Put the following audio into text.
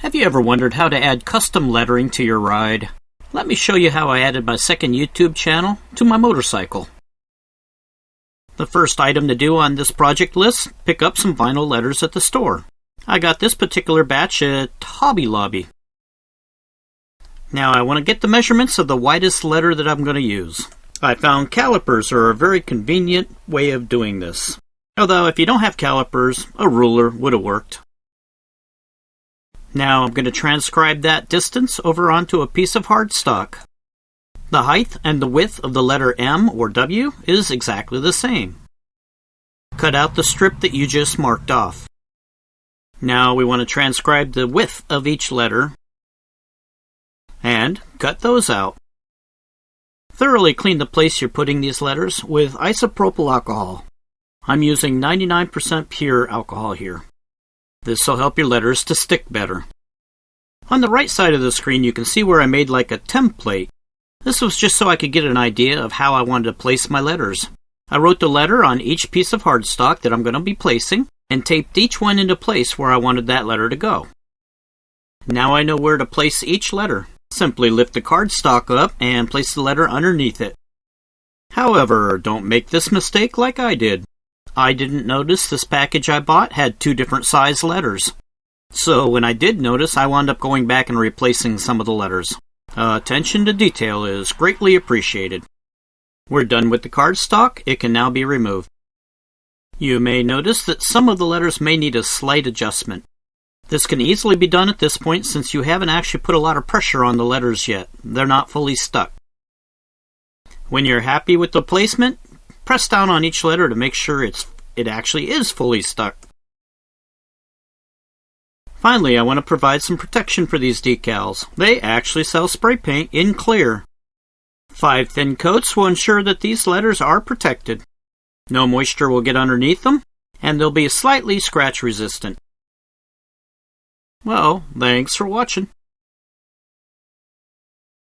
Have you ever wondered how to add custom lettering to your ride? Let me show you how I added my second YouTube channel to my motorcycle. The first item to do on this project list, pick up some vinyl letters at the store. I got this particular batch at Hobby Lobby. Now I want to get the measurements of the widest letter that I'm going to use. I found calipers are a very convenient way of doing this. Although if you don't have calipers, a ruler would have worked. Now I'm going to transcribe that distance over onto a piece of hardstock. The height and the width of the letter M or W is exactly the same. Cut out the strip that you just marked off. Now we want to transcribe the width of each letter and cut those out. Thoroughly clean the place you're putting these letters with isopropyl alcohol. I'm using 99% pure alcohol here. This will help your letters to stick better. On the right side of the screen you can see where I made like a template. This was just so I could get an idea of how I wanted to place my letters. I wrote the letter on each piece of hardstock that I'm going to be placing and taped each one into place where I wanted that letter to go. Now I know where to place each letter. Simply lift the cardstock up and place the letter underneath it. However, don't make this mistake like I did. I didn't notice this package I bought had two different size letters. So when I did notice, I wound up going back and replacing some of the letters. Attention to detail is greatly appreciated. We're done with the cardstock. It can now be removed. You may notice that some of the letters may need a slight adjustment. This can easily be done at this point since you haven't actually put a lot of pressure on the letters yet. They're not fully stuck. When you're happy with the placement, press down on each letter to make sure it actually is fully stuck. Finally, I want to provide some protection for these decals. They actually sell spray paint in clear. 5 thin coats will ensure that these letters are protected. No moisture will get underneath them, and they'll be slightly scratch resistant. Well, thanks for watching.